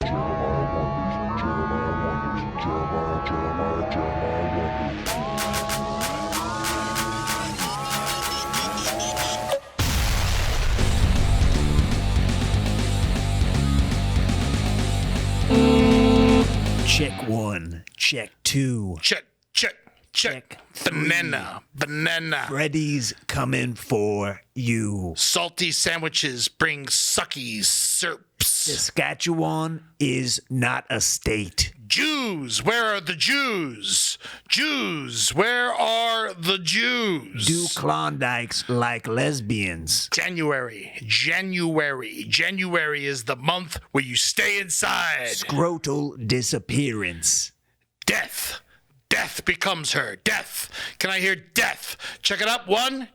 Check one, check two. Check. Banana. Freddy's coming for you. Salty sandwiches bring sucky syrups. Saskatchewan is not a state. Jews, where are the Jews? Jews, where are the Jews? Do Klondikes like lesbians? January is the month where you stay inside. Scrotal disappearance. Death becomes her. Death. Can I hear death? Check it up one.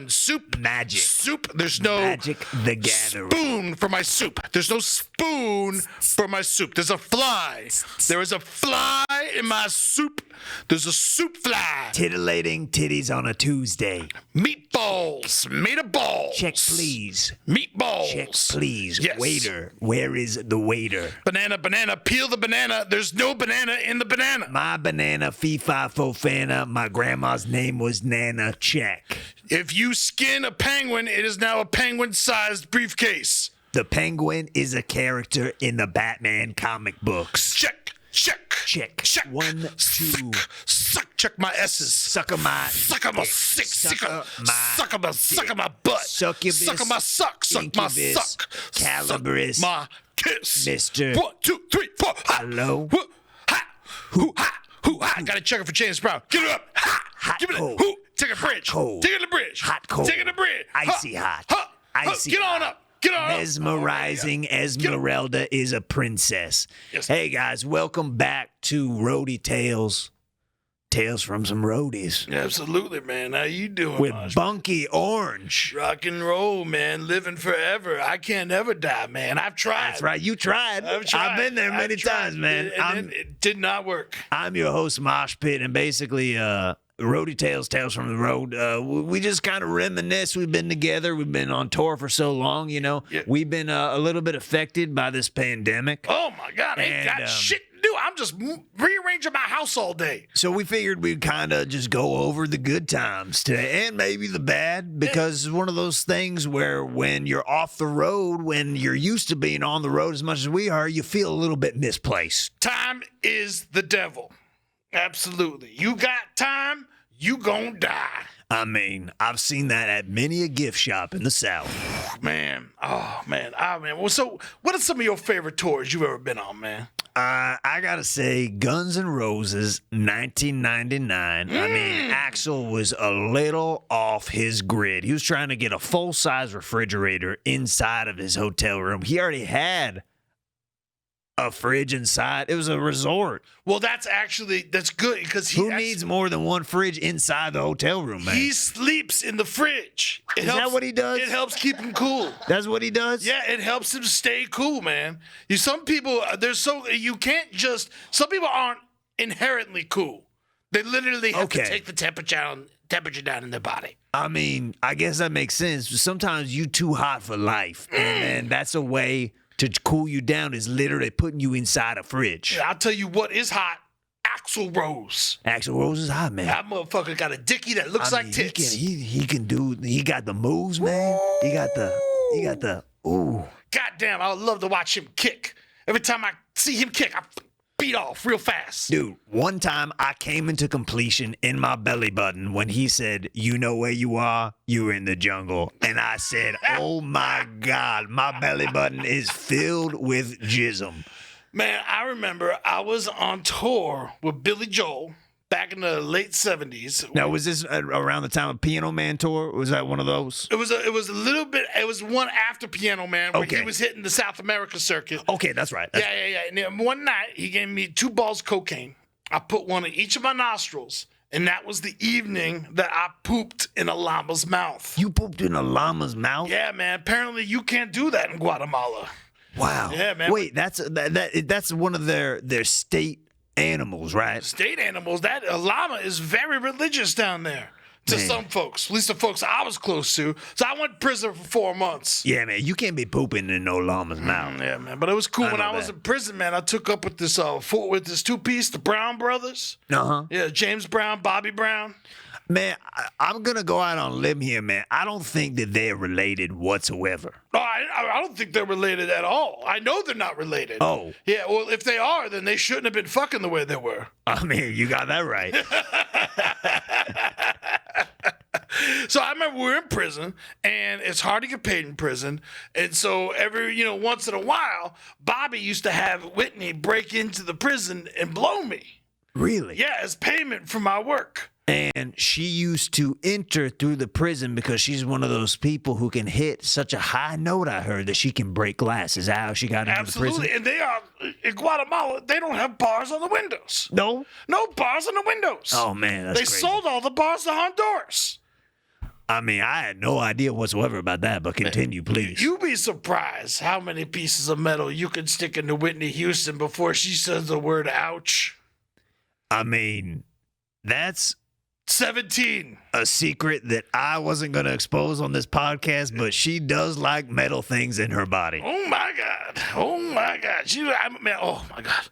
Soup. Magic. Soup. There's no Magic the Gathering. spoon for my soup. There's no spoon for my soup. There's a fly. There is a fly in my soup. There's a soup fly. Titillating titties on a Tuesday. Meatballs. Made of balls. Check please. Meatballs. Check please. Yes. Waiter. Where is the waiter? Banana. Peel the banana. There's no banana in the banana. My banana, fee-fi fofana. My grandma's name was Nana. Check. If you skin a penguin, it is now a penguin-sized briefcase. The Penguin is a character in the Batman comic books. Check. One, two. Check my S's. Suck on my Suck on my sick. Suck on my butt. Succubus. Suck on my suck. Suck my Incubus, suck. Calabrous. Suck my kiss. Mr. 1, 2, 3, 4. Ha. Hello? Ha. Hoo ha. Gotta check it for James Brown. Give it up. Ha. Hot Give it cold. up. Hoo. Take a bridge. Cold. Take it to the bridge. Hot cold. Take it to the bridge. Icy hot. Ha. Icy Get on hot. up. Get on up. Mesmerizing Esmeralda is a princess. Yes. Hey guys, welcome back to Roadie Tales. Tales from some roadies. Absolutely, man. How you doing, With Mosh? Bunky Orange. Rock and roll, man. Living forever. I can't ever die, man. I've tried. That's right, you tried. I've been there many times, man. And it did not work. I'm your host, Mosh Pit, and basically, Roadie Tales from the Road. We just kind of reminisce. We've been together. We've been on tour for so long, you know. Yeah. We've been a little bit affected by this pandemic. Oh, my God. I ain't got shit to do. I'm just rearranging my house all day. So we figured we'd kind of just go over the good times today and maybe the bad, because it's one of those things where when you're off the road, when you're used to being on the road as much as we are, you feel a little bit misplaced. Time is the devil. Absolutely. You got time, you gonna die. I mean, I've seen that at many a gift shop in the South. Man. Oh, man. Well, so what are some of your favorite tours you've ever been on, man? I gotta say, Guns N' Roses, 1999. I mean, Axl was a little off his grid. He was trying to get a full-size refrigerator inside of his hotel room. He already had a fridge inside. It was a resort. Well, that's good because who needs more than one fridge inside the hotel room, man? He sleeps in the fridge. Is that what he does? It helps keep him cool. That's what he does? Yeah, it helps him stay cool, man. Some people some people aren't inherently cool. They literally have to take the temperature down in their body. I mean, I guess that makes sense. Sometimes you too hot for life, and that's a way to cool you down, is literally putting you inside a fridge. Yeah, I'll tell you what is hot. Axl Rose. Axl Rose is hot, man. That motherfucker got a dickie that looks like tits. He got the moves, man. He got the ooh. Goddamn, I would love to watch him kick. Every time I see him kick, I beat off real fast. Dude, one time I came into completion in my belly button when he said, "You know where you are? You're in the jungle." And I said, "Oh my God, my belly button is filled with jism." Man, I remember I was on tour with Billy Joel back in the late 70s. Now, was this around the time of Piano Man tour? Was that one of those? It was a little bit. It was one after Piano Man where he was hitting the South America circuit. Okay, that's right. Yeah. And then one night he gave me 2 balls of cocaine. I put one in each of my nostrils, and that was the evening that I pooped in a llama's mouth. You pooped in a llama's mouth? Yeah, man. Apparently you can't do that in Guatemala. Wow. Yeah, man. Wait, that's one of their state animals, right? State animals. That a llama is very religious down there. to some folks, at least the folks I was close to. So I went to prison for 4 months. Yeah, man, you can't be pooping in no llama's mouth. Yeah, man, but it was cool when I was in prison, man. I took up with this two-piece, the Brown brothers. Yeah, James Brown, Bobby Brown. Man, I'm going to go out on a limb here, man. I don't think that they're related whatsoever. No, I don't think they're related at all. I know they're not related. Oh. Yeah, well, if they are, then they shouldn't have been fucking the way they were. I mean, you got that right. So I remember we were in prison, and it's hard to get paid in prison. And so once in a while, Bobby used to have Whitney break into the prison and blow me. Really? Yeah, as payment for my work. And she used to enter through the prison because she's one of those people who can hit such a high note, I heard, that she can break glass. Is that how she got into the prison? Absolutely. And they are, in Guatemala, they don't have bars on the windows. No? No bars on the windows. Oh, man, that's crazy. They sold all the bars to Honduras. I mean, I had no idea whatsoever about that, but continue, please. You'd be surprised how many pieces of metal you can stick into Whitney Houston before she says the word ouch. I mean, that's 17. A secret that I wasn't going to expose on this podcast, but she does like metal things in her body. Oh, my God. Oh, my God. Oh, my God.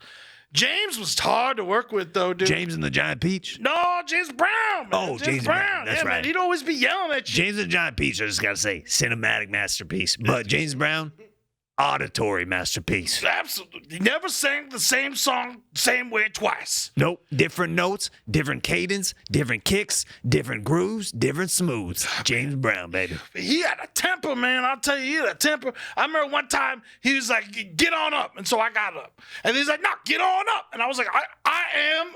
James was hard to work with, though, dude. James and the Giant Peach? No, James Brown, man. Oh, James Brown. That's right. Man, he'd always be yelling at you. James and the Giant Peach, I just got to say, cinematic masterpiece. But James Brown, auditory masterpiece. Absolutely. He never sang the same song same way twice. Nope. Different notes, different cadence, different kicks, different grooves, different smooths. James Brown, baby. He had a temper, man. I'll tell you, he had a temper. I remember one time he was like, get on up. And so I got up. And he's like, no, get on up. And I was like, I am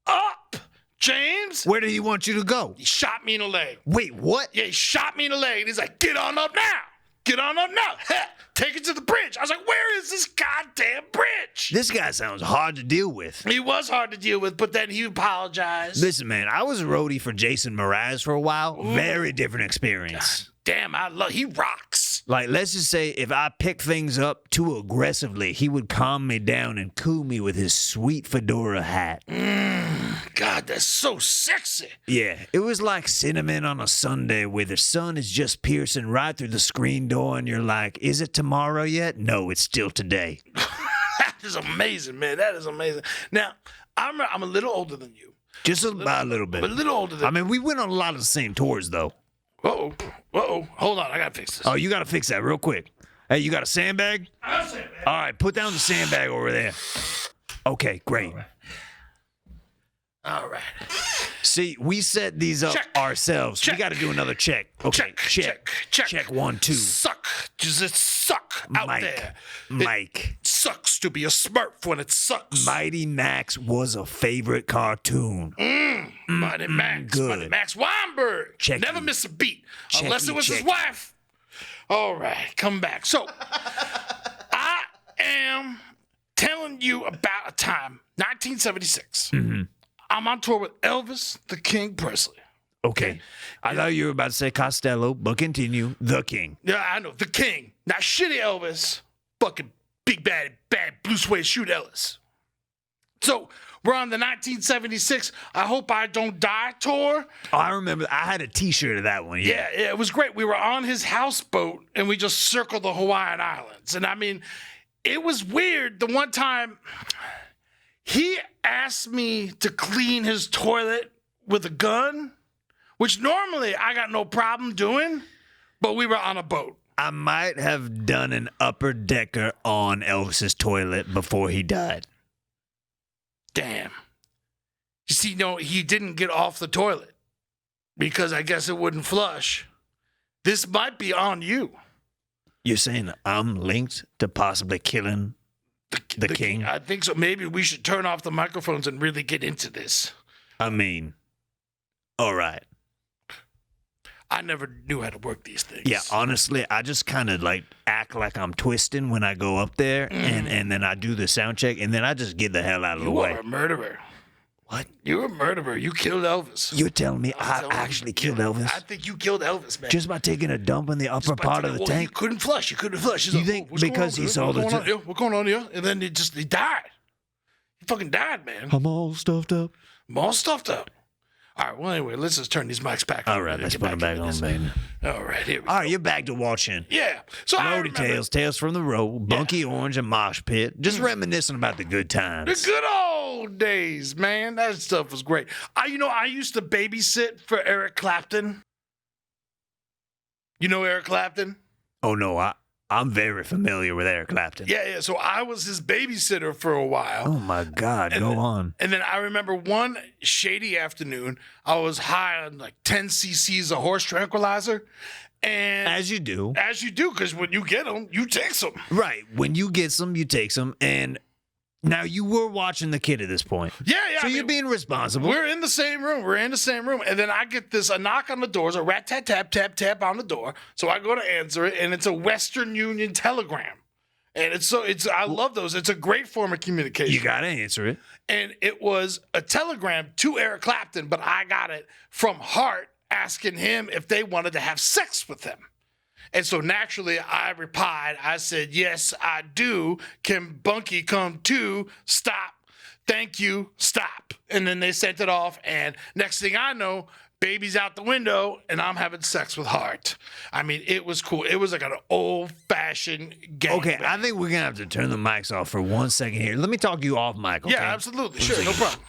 up, James. Where did he want you to go? He shot me in the leg. Wait, what? Yeah, he shot me in the leg. And he's like, get on up now. Get on up now. Take it to the bridge. I was like, where is this goddamn bridge? This guy sounds hard to deal with. He was hard to deal with, but then he apologized. Listen, man, I was a roadie for Jason Mraz for a while. Ooh. Very different experience. God damn, he rocks. Like, let's just say if I picked things up too aggressively, he would calm me down and coo me with his sweet fedora hat. God, that's so sexy. Yeah, it was like cinnamon on a Sunday where the sun is just piercing right through the screen door and you're like, is it tomorrow yet? No, it's still today. That is amazing, man. That is amazing. Now, I'm a little older than you. Just about a little bit. A little older than I mean, we went on a lot of the same tours, though. Uh-oh. Hold on, I got to fix this. Oh, you got to fix that real quick. Hey, you got a sandbag? I got a sandbag. All right, put down the sandbag over there. Okay, great. All right. See, we set these up ourselves. Check. We got to do another check. Okay, check. 1, 2. Suck. Does it suck out there? Mike. It sucks to be a Smurf when it sucks. Mighty Max was a favorite cartoon. Mighty Max. Good. Mighty Max Weinberg. Checky. Never miss a beat. Checky, unless it was his wife. All right, come back. So, I am telling you about a time, 1976. Mm-hmm. I'm on tour with Elvis the King Presley. Okay. I thought you were about to say Costello, but continue. The King. Yeah, I know. The King. Not shitty Elvis. Fucking big bad blue suede shoot Elvis. So we're on the 1976 I Hope I Don't Die tour. Oh, I remember. I had a T-shirt of that one. Yeah, it was great. We were on his houseboat, and we just circled the Hawaiian Islands. And, I mean, it was weird. The one time he asked me to clean his toilet with a gun, which normally I got no problem doing, but we were on a boat. I might have done an upper decker on Elvis's toilet before he died. Damn. You see, no, he didn't get off the toilet because I guess it wouldn't flush. This might be on you. You're saying I'm linked to possibly killing the king? I think so. Maybe we should turn off the microphones and really get into this. I mean, all right. I never knew how to work these things. Yeah, honestly, I just kind of like act like I'm twisting when I go up there, and then I do the sound check, and then I just get the hell out of the way. You are a murderer. What? You're a murderer. You killed Elvis. You're telling me I actually killed Elvis? I think you killed Elvis, man. Just by taking a dump in the upper part of the tank? You couldn't flush. You You think because he saw the... What's going on here? And then he died. He fucking died, man. I'm all stuffed up. I'm all stuffed up. All right, well, anyway, let's just turn these mics back on. All right, let's put them back on, baby. All right, here we go. All right, you're back to watching. Yeah. So I Roadie remember Tales from the Road, Bunky Orange, and Mosh Pit. Just reminiscing about the good the times. good old days, man. That stuff was great. I used to babysit for Eric Clapton. You know Eric Clapton? Oh, no, I'm very familiar with Eric Clapton. Yeah. So I was his babysitter for a while. Oh, my God. Go on. And then I remember one shady afternoon, I was high on like 10 cc's of horse tranquilizer. And As you do. As you do, because when you get them, you take them. Right. When you get some, you take some. And now you were watching the kid at this point. Yeah. So you're being responsible. We're in the same room. And then I get a knock on the door. It's a rat tat tap tap tap on the door. So I go to answer it, and it's a Western Union telegram. And I love those. It's a great form of communication. You got to answer it. And it was a telegram to Eric Clapton, but I got it from Hart asking him if they wanted to have sex with him. And so naturally, I replied, I said, yes, I do. Can Bunky come too? Stop. Thank you. Stop. And then they sent it off. And next thing I know, baby's out the window, and I'm having sex with Hart. I mean, it was cool. It was like an old-fashioned game. Okay, I think we're going to have to turn the mics off for 1 second here. Let me talk to you off mic, okay? Yeah, absolutely. Sure, no problem.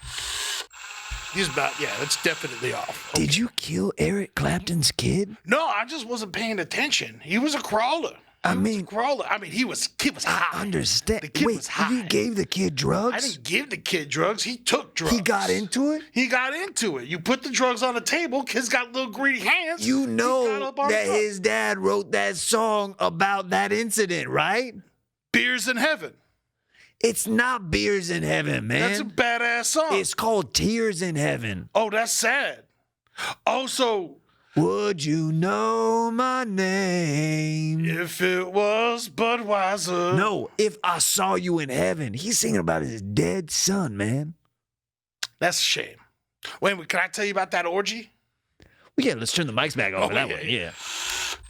It's definitely off. Okay. Did you kill Eric Clapton's kid? No, I just wasn't paying attention. He was a crawler. He was high. I understand. The kid Wait, was high. you gave the kid drugs? I didn't give the kid drugs. He took drugs. He got into it? He got into it. You put the drugs on the table. Kid's got little greedy hands. You know He got up on that drugs. his dad wrote that song about that incident, right? Beers in Heaven. It's not Beers in Heaven, man. That's a badass song. It's called Tears in Heaven. Oh, that's sad. Also, would you know my name? If it was Budweiser. No, if I saw you in heaven. He's singing about his dead son, man. That's a shame. Wait, can I tell you about that orgy? Well, yeah, let's turn the mics back on for that one. Yeah.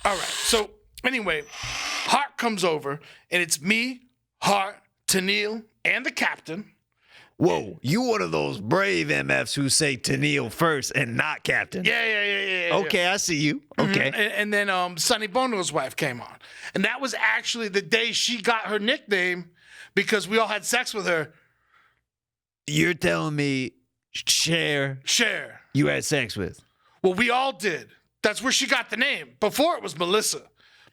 All right. So, anyway, Hart comes over, and it's me, Hart, Tennille, and the captain. Whoa, you one of those brave MFs who say Tennille first and not captain. Yeah. Okay, I see you. Okay. And then Sonny Bono's wife came on. And that was actually the day she got her nickname because we all had sex with her. You're telling me Cher you had sex with? Well, we all did. That's where she got the name. Before it was Melissa.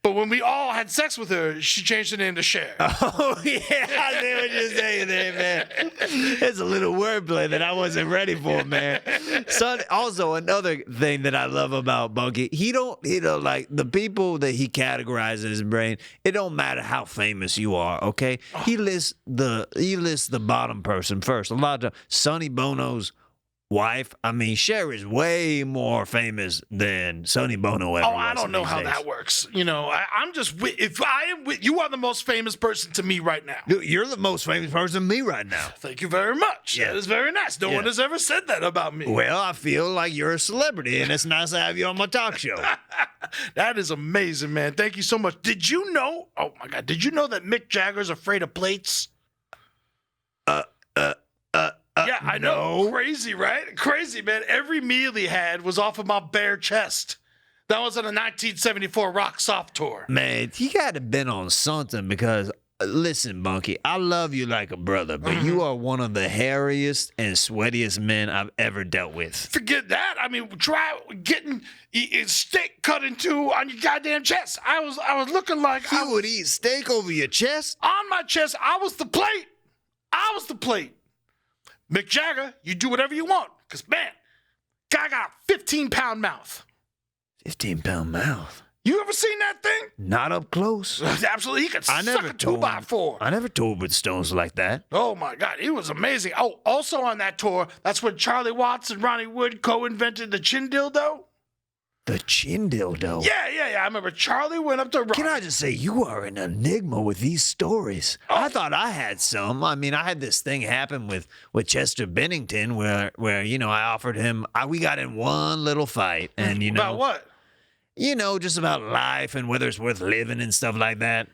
But when we all had sex with her, she changed the name to Cher. Oh, yeah, I see what you're saying there, man. It's a little wordplay that I wasn't ready for, man. Son, also, another thing that I love about Bunky, like the people that he categorizes in his brain, it don't matter how famous you are, okay? He lists the bottom person first. A lot of Sonny Bono's wife. I mean, Cher is way more famous than Sonny Bono ever was. Oh, I don't know how that works. You know, I'm just you are the most famous person to me right now. Dude, you're the most famous person to me right now. Thank you very much. Yeah. That is very nice. No one has ever said that about me. Well, I feel like you're a celebrity, and it's nice to have you on my talk show. That is amazing, man. Thank you so much. Did you know? Oh my God! Did you know that Mick Jagger's afraid of plates? Yeah, I know. No. Crazy, right? Crazy, man. Every meal he had was off of my bare chest. That was on a 1974 Rock Soft tour. Man, he got to been on something because, listen, Bunky, I love you like a brother, but you are one of the hairiest and sweatiest men I've ever dealt with. Forget that. I mean, try getting a steak cut in two on your goddamn chest. I was looking like You would eat steak over your chest? on my chest. I was the plate. Mick Jagger, you do whatever you want. Because, man, guy got a 15-pound mouth. 15-pound mouth. You ever seen that thing? Not up close. Absolutely. He could suck a 2x4. I never toured with Stones like that. Oh, my God. He was amazing. Oh, also on that tour, that's when Charlie Watts and Ronnie Wood co-invented the Chin Dildo. The Chin Dildo. Yeah. I remember Charlie went up to Ronnie. Can I just say, you are an enigma with these stories. I thought I had some. I mean, I had this thing happen with Chester Bennington where I offered him, we got in one little fight. And, About what? Just about life and whether it's worth living and stuff like that.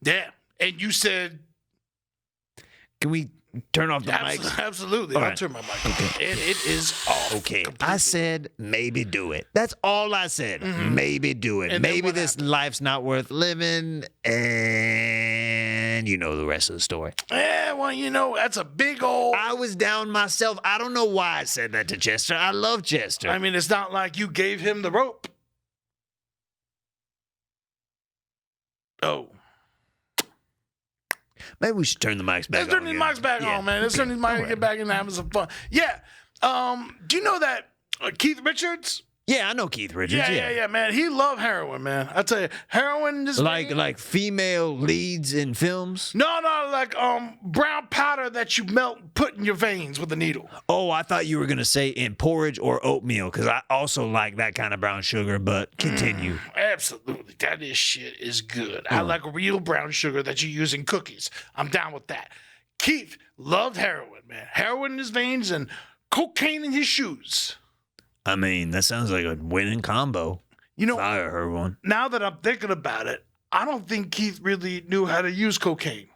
Yeah. And you said... Can we turn off the mics? Absolutely. All I'll right. turn my mic off. And it is off. Okay, completely. I said maybe do it. That's all I said. Maybe do it. And then Maybe what this life's not worth living, and you know the rest of the story. Yeah, well, you know, that's a big old. I was down myself. I don't know why I said that to Chester. I love Chester. I mean, it's not like you gave him the rope. Oh. Maybe we should turn the mics back on. Let's turn these mics back on, man. Let's turn these mics and get back into having some fun. Yeah. Do you know that Keith Richards? Yeah, I know Keith Richards. Yeah, man. He loved heroin, man. I tell you, heroin is Like female leads in films? No, like brown powder that you melt and put in your veins with a needle. Oh, I thought you were going to say in porridge or oatmeal, because I also like that kind of brown sugar, but continue. Absolutely. That shit is good. I like real brown sugar that you use in cookies. I'm down with that. Keith loved heroin, man. Heroin in his veins and cocaine in his shoes. I mean, that sounds like a winning combo. You know, If I heard one. now that I'm thinking about it, I don't think Keith really knew how to use cocaine.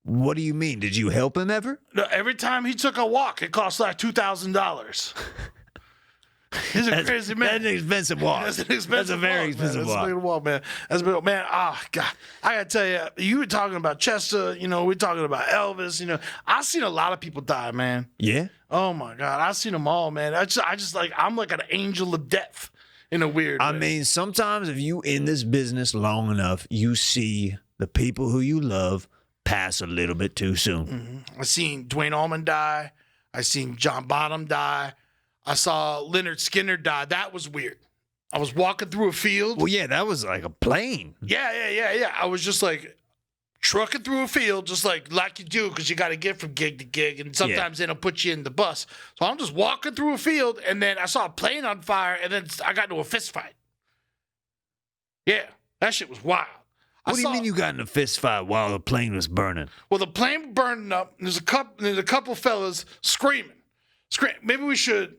What do you mean? Did you help him ever? No, every time he took a walk, it cost like $2,000. He's a crazy man. That's an expensive walk. That's an expensive That's a very walk, expensive man. That's a walk. big walk, man. That's a big, man. Ah, God. I gotta tell you, you were talking about Chester. You know, we're talking about Elvis. You know, I've seen a lot of people die, man. Yeah? Oh my God, I've seen them all, man. I just like I'm like an angel of death in a weird way. I mean, sometimes if you in this business long enough, you see the people who you love pass a little bit too soon. I seen Dwayne Allman die. I seen John Bonham die. I saw Leonard Skinner die. That was weird. I was walking through a field. Well, yeah, that was like a plane. Yeah. I was just like trucking through a field, just like you do, because you got to get from gig to gig, and sometimes they don't put you in the bus. So I'm just walking through a field, and then I saw a plane on fire, and then I got into a fist fight. Yeah, that shit was wild. What do you mean you got in a fist fight while the plane was burning? Well, the plane was burning up, and there's a couple fellas screaming. Maybe we should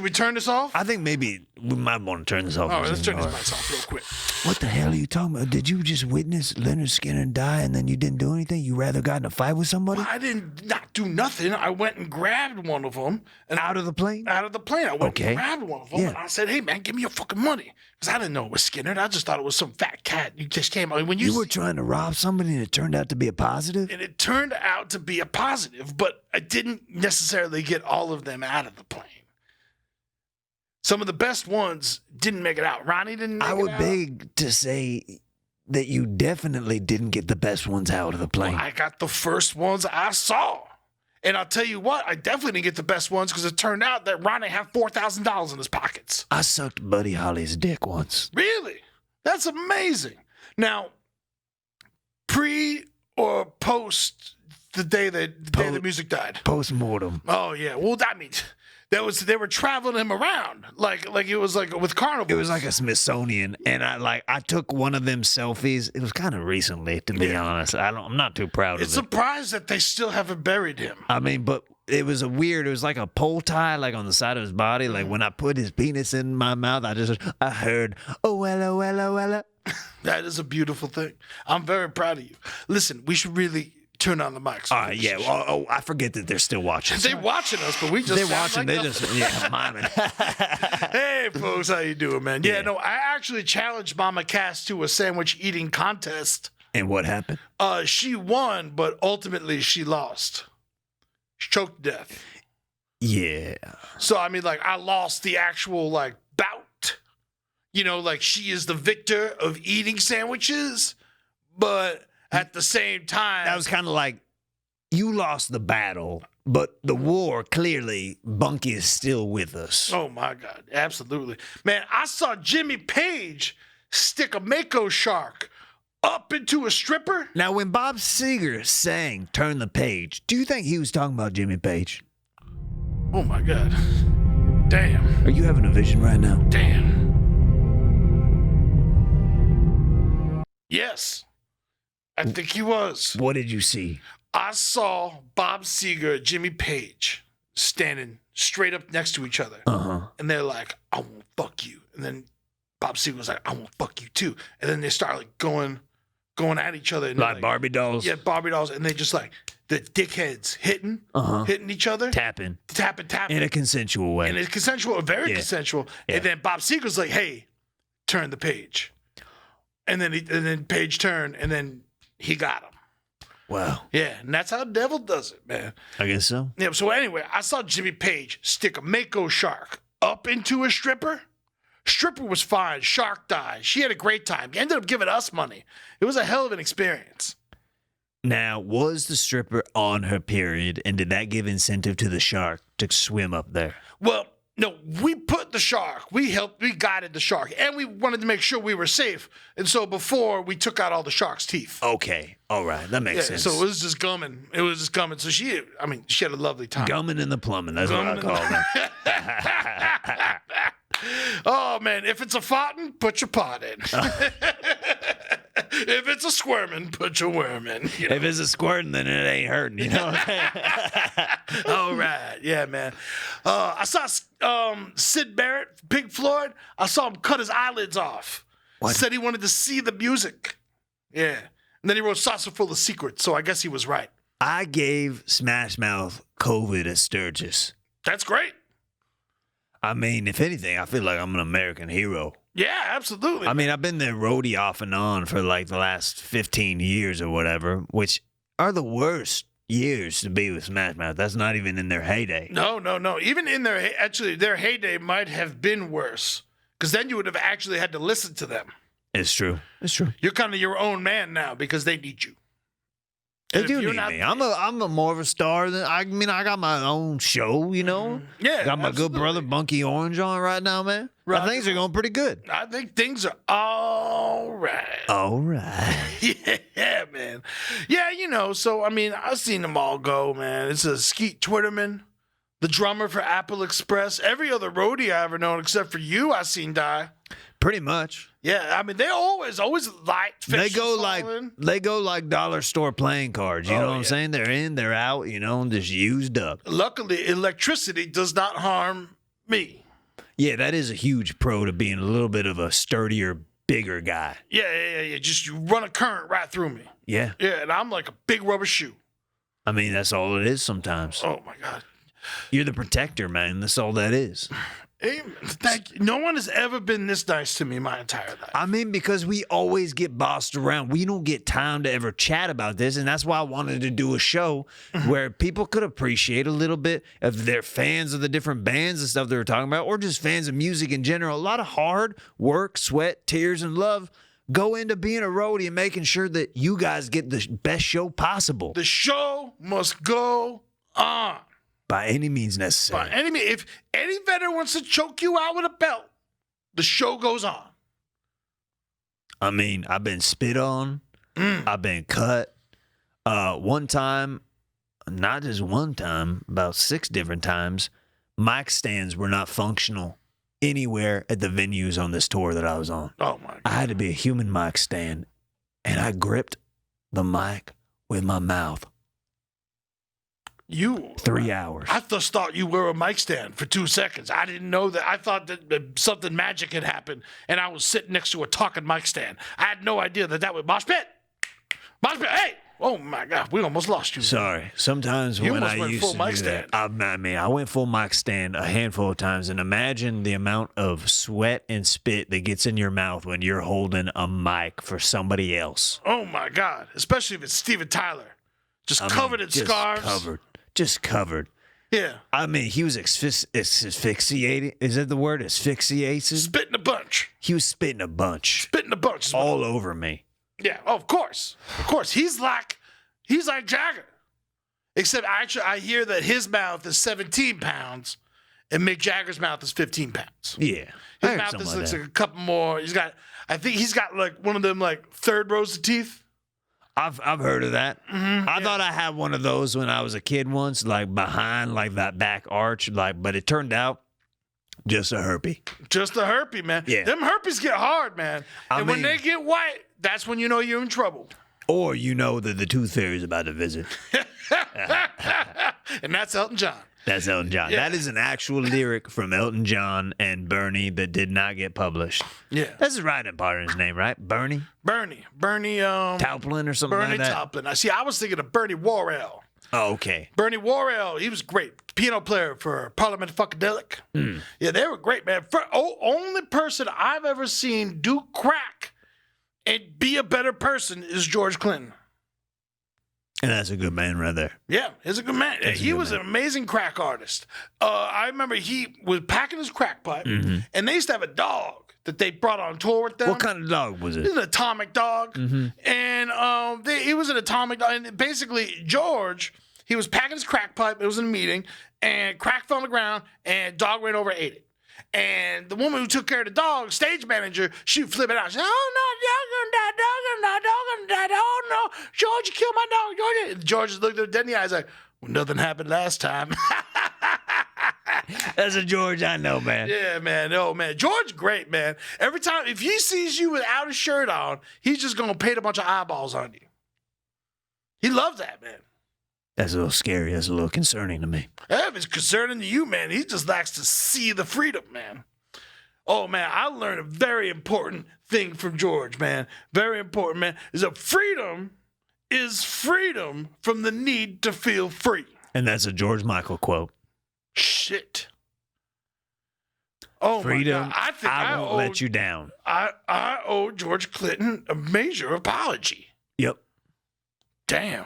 we turn this off? I think maybe we might want to turn this off. All right, let's turn these mics off real quick. What the hell are you talking about? Did you just witness Leonard Skinner die and then you didn't do anything? You rather got in a fight with somebody? Well, I did not do nothing. I went and grabbed one of them. And Out of the plane? Out of the plane. I went and grabbed one of them. Yeah. And I said, hey, man, give me your fucking money. Because I didn't know it was Skinner. I just thought it was some fat cat. You just came out. When You were trying to rob somebody and it turned out to be a positive? And it turned out to be a positive, but I didn't necessarily get all of them out of the plane. Some of the best ones didn't make it out. Ronnie didn't make it out. I would beg to say that you definitely didn't get the best ones out of the plane. Well, I got the first ones I saw. And I'll tell you what, I definitely didn't get the best ones because it turned out that Ronnie had $4,000 in his pockets. I sucked Buddy Holly's dick once. Really? That's amazing. Now, pre or post the day the music died? Post-mortem. Oh, yeah. Well, I mean, they were traveling him around like it was like with Carnival. It was like a Smithsonian, and I took one of them selfies. It was kind of recently, to be honest. I'm not too proud of it. Surprised that they still haven't buried him. I mean, but it was it was like a pole tie, like on the side of his body. Like when I put his penis in my mouth, I heard, oh, well. That is a beautiful thing. I'm very proud of you. Listen, we should really turn on the mics. All right, yeah. Oh, I forget that they're still watching. They're watching us, but we just They're watching. Like They just miming. Hey, folks, how you doing, man? Yeah, no, I actually challenged Mama Cass to a sandwich eating contest. And what happened? She won, but ultimately she lost. She choked to death. Yeah. So I mean, like, I lost the actual bout. You know, like she is the victor of eating sandwiches, but at the same time, That was kind of like you lost the battle, but the war, clearly, Bunky is still with us. oh my God, absolutely. Man, I saw Jimmy Page stick a Mako shark up into a stripper. Now, when Bob Seger sang Turn the Page, do you think he was talking about Jimmy Page? Oh my God. Damn. Are you having a vision right now? Damn. Yes. I think he was. What did you see? I saw Bob Seger and Jimmy Page standing straight up next to each other. Uh-huh. And they're like, I won't fuck you. And then Bob Seger was like, I won't fuck you too. And then they start going at each other. And Like Barbie dolls? Yeah, Barbie dolls. And they just the dickheads hitting each other. Tapping. Tapping. In a consensual way. And it's consensual, very consensual. Yeah. And then Bob Seger's like, hey, turn the page. And then Page turned, and then he got him. Wow. Yeah, and that's how the devil does it, man. I guess so. Yeah, so anyway, I saw Jimmy Page stick a Mako shark up into a stripper. Stripper was fine. Shark died. She had a great time. He ended up giving us money. It was a hell of an experience. Now, was the stripper on her period, and did that give incentive to the shark to swim up there? Well, no, we put the shark. We guided the shark, and we wanted to make sure we were safe. And so before, we took out all the shark's teeth. Okay. All right. That makes sense. So it was just gumming. So she had a lovely time. Gumming in the plumbing. That's what I call it. Oh, man. If it's a farting, put your pot in. If it's a squirming, put your worm in. You know? If it's a squirting, then it ain't hurting. You know what I'm saying? All right. Yeah, man. I saw Sid Barrett, Pink Floyd. I saw him cut his eyelids off. What? Said he wanted to see the music. Yeah. And then he wrote Saucer Full of Secrets, so I guess he was right. I gave Smash Mouth COVID at Sturgis. That's great. I mean, if anything, I feel like I'm an American hero. Yeah, absolutely. I mean, I've been their roadie off and on for like the last 15 years or whatever, which are the worst years to be with Smash Mouth. That's not even in their heyday. No. Even in their heyday might have been worse, because then you would have actually had to listen to them. It's true. You're kind of your own man now because they need you. They do need me. I'm a more of a star than I got my own show, you know. Yeah, got my absolutely. good brother Bunky Orange on right now, man. Right. Things are going pretty good. I think things are all right. All right. Yeah, man. Yeah, so, I've seen them all go, man. It's a Skeet Twitterman, the drummer for Apple Express. Every other roadie I ever known except for you I seen die. Pretty much. Yeah, they always light. They go like dollar store playing cards. You know what I'm saying? They're in, they're out, just used up. Luckily, electricity does not harm me. Yeah, that is a huge pro to being a little bit of a sturdier, bigger guy. Yeah. Just you run a current right through me. Yeah. Yeah, and I'm like a big rubber shoe. I mean, that's all it is sometimes. Oh, my God. You're the protector, man. That's all that is. Thank you. No one has ever been this nice to me my entire life. I mean, because we always get bossed around. We don't get time to ever chat about this. And that's why I wanted to do a show where people could appreciate a little bit if they're fans of the different bands and stuff they were talking about, or just fans of music in general. A lot of hard work, sweat, tears, and love go into being a roadie and making sure that you guys get the best show possible. The show must go on. By any means necessary. If any veteran wants to choke you out with a belt, the show goes on. I mean, I've been spit on. I've been cut. One time, not just one time, about 6 different times, mic stands were not functional anywhere at the venues on this tour that I was on. Oh, my God. I had to be a human mic stand, and I gripped the mic with my mouth. 3 hours. I just thought you were a mic stand for 2 seconds. I didn't know that. I thought that something magic had happened, and I was sitting next to a talking mic stand. I had no idea that was Mosh Pit. Mosh Pit. Hey! Oh my God, we almost lost you. Sorry. Sometimes you when I went used full to mic do stand. that, I went full mic stand a handful of times, and imagine the amount of sweat and spit that gets in your mouth when you're holding a mic for somebody else. Oh my God, especially if it's Steven Tyler, covered in scars. Just covered. Yeah. I mean, he was asphyxiating. Is that the word? Asphyxiated? Spitting a bunch. He was spitting a bunch. All over me. Yeah, of course. He's like Jagger. Except I hear that his mouth is 17 pounds and Mick Jagger's mouth is 15 pounds. Yeah. His mouth looks like a couple more. I think he's got like one of them like third rows of teeth. I've heard of that. I thought I had one of those when I was a kid once, like behind like that back arch, but it turned out just a herpy. Just a herpy, man. Yeah. Them herpes get hard, man. And when they get white, that's when you know you're in trouble. Or you know that the tooth fairy is about to visit. And that's Elton John. That's Elton John. Yeah. That is an actual lyric from Elton John and Bernie that did not get published. Yeah. That's his writing partner's name, right? Bernie? Bernie. Taupin or something Bernie like that? Taupin. I was thinking of Bernie Worrell. Oh, okay. Bernie Worrell, he was great. Piano player for Parliament Funkadelic. Yeah, they were great, man. Only person I've ever seen do crack and be a better person is George Clinton. And that's a good man right there. Yeah, he's a good man. He was an amazing crack artist. I remember he was packing his crack pipe, and they used to have a dog that they brought on tour with them. What kind of dog was it? It was an atomic dog. And he was an atomic dog. And basically, George, he was packing his crack pipe. It was in a meeting, and crack fell on the ground, and dog ran over and ate it. And the woman who took care of the dog, stage manager, she would flip it out. She said, "Oh, no, dog gonna die. Oh, no. George, you killed my dog. George." And George just looked at her dead in the eyes like, "Well, nothing happened last time." That's a George I know, man. Yeah, man. Oh, man. George, great, man. Every time, if he sees you without a shirt on, he's just going to paint a bunch of eyeballs on you. He loves that, man. That's a little scary. That's a little concerning to me. Yeah, if it's concerning to you, man, he just likes to see the freedom, man. Oh, man, I learned a very important thing from George, man. Very important, man. Is that freedom is freedom from the need to feel free. And that's a George Michael quote. Shit. Oh, freedom, my God. I think I won't let you down. I owe George Clinton a major apology. Yep. Damn.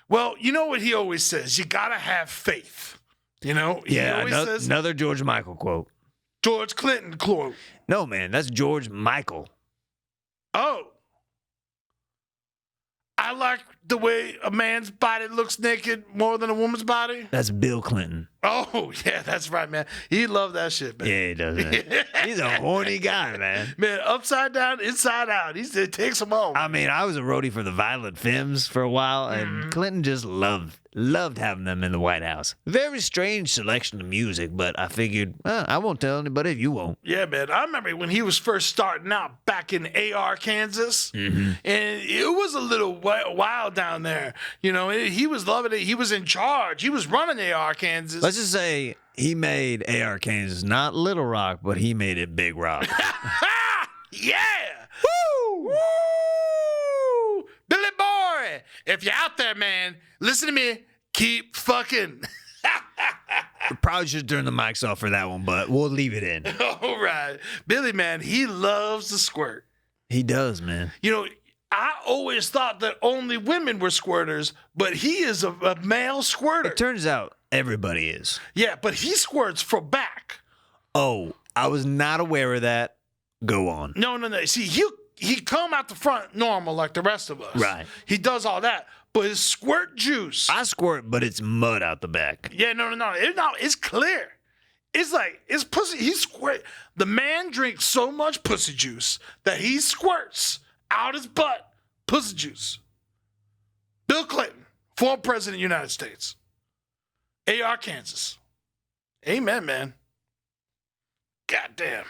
Well, you know what he always says? You got to have faith. You know? He always says, another George Michael quote. George Clinton quote. No, man, that's George Michael. Oh. I like the way a man's body looks naked more than a woman's body. That's Bill Clinton. Oh, yeah, that's right, man. He loved that shit, man. Yeah, he does, man. He's a horny guy, man. Man, upside down, inside out. It takes him on. I mean, I was a roadie for the Violent Femmes for a while, and Clinton just loved having them in the White House. Very strange selection of music, but I figured, I won't tell anybody if you won't. Yeah, man. I remember when he was first starting out back in AR, Kansas, and it was a little wild down there. You know, he was loving it. He was in charge. He was running AR, Kansas. Let's just say he made AR, Kansas not Little Rock, but he made it Big Rock. Yeah! Woo! Woo! Billy Boy, if you're out there, man, listen to me. Keep fucking. Probably should turn the mics off for that one, but we'll leave it in. All right. Billy, man, he loves to squirt. He does, man. You know, I always thought that only women were squirters, but he is a male squirter. It turns out everybody is. Yeah, but he squirts from back. Oh, I was not aware of that. Go on. No. See, he come out the front normal like the rest of us. Right. He does all that. But his squirt juice. I squirt, but it's mud out the back. Yeah, no. It's clear. It's like, it's pussy. He squirt. The man drinks so much pussy juice that he squirts out his butt pussy juice. Bill Clinton, former president of the United States. AR, Kansas. Amen, man. Goddamn.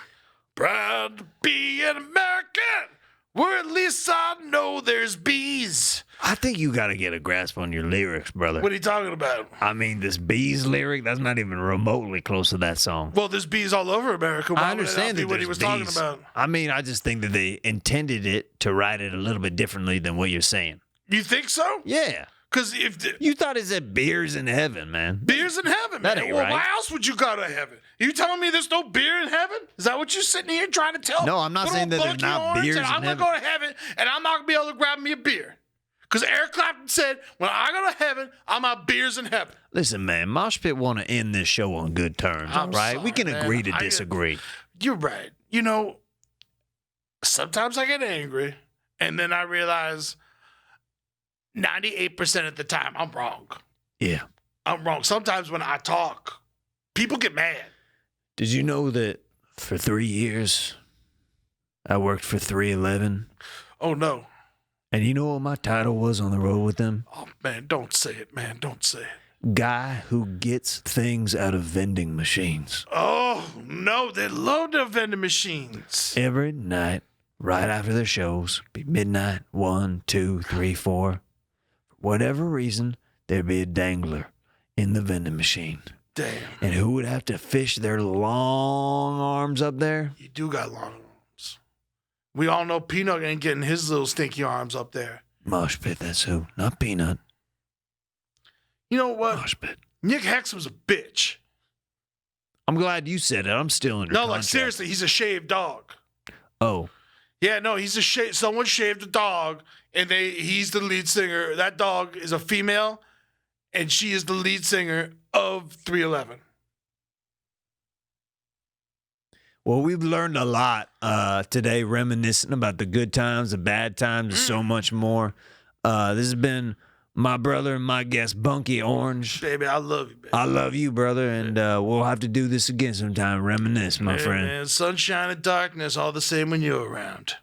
Proud to be an American, where at least I know there's bees. I think you got to get a grasp on your lyrics, brother. What are you talking about? I mean, this bees lyric, that's not even remotely close to that song. Well, there's bees all over America. Why I understand that what he was talking about. I mean, I just think that they intended it to write it a little bit differently than what you're saying. You think so? Yeah. Because you thought it said beers in heaven, man. Beers in heaven, man. That ain't right. Why else would you go to heaven? You telling me there's no beer in heaven? Is that what you're sitting here trying to tell me? No, I'm not saying that there's not beers in heaven. I'm going to go to heaven, and I'm not going to be able to grab me a beer. Because Eric Clapton said, when I go to heaven, I'm out beers in heaven. Listen, man, Mosh Pit want to end this show on good terms, all right? Sorry, we can man. agree to disagree. You're right. You know, sometimes I get angry, and then I realize 98% of the time I'm wrong. Yeah. I'm wrong. Sometimes when I talk, people get mad. Did you know that for 3 years, I worked for 311? Oh, no. And you know what my title was on the road with them? Oh, man, don't say it, man. Don't say it. Guy who gets things out of vending machines. Oh, no, they love their vending machines. Every night, right after the shows, be midnight, 1, 2, 3, 4. For whatever reason, there'd be a dangler in the vending machine. Damn. And who would have to fish their long arms up there? You do got long arms. We all know Peanut ain't getting his little stinky arms up there. Mosh Pit, that's who. Not Peanut. You know what? Mosh Pit. Nick Hex was a bitch. I'm glad you said it. I'm still under No, contract. like seriously, he's a shaved dog. Oh. Yeah, no, he's a someone shaved a dog, and he's the lead singer. That dog is a female, and she is the lead singer of 311. Well, we've learned a lot today, reminiscing about the good times, the bad times, and so much more. This has been my brother and my guest, Bunky Orange. Baby, I love you, baby. I love you, brother, and we'll have to do this again sometime. Reminisce, my friend. Man, sunshine and darkness, all the same when you're around.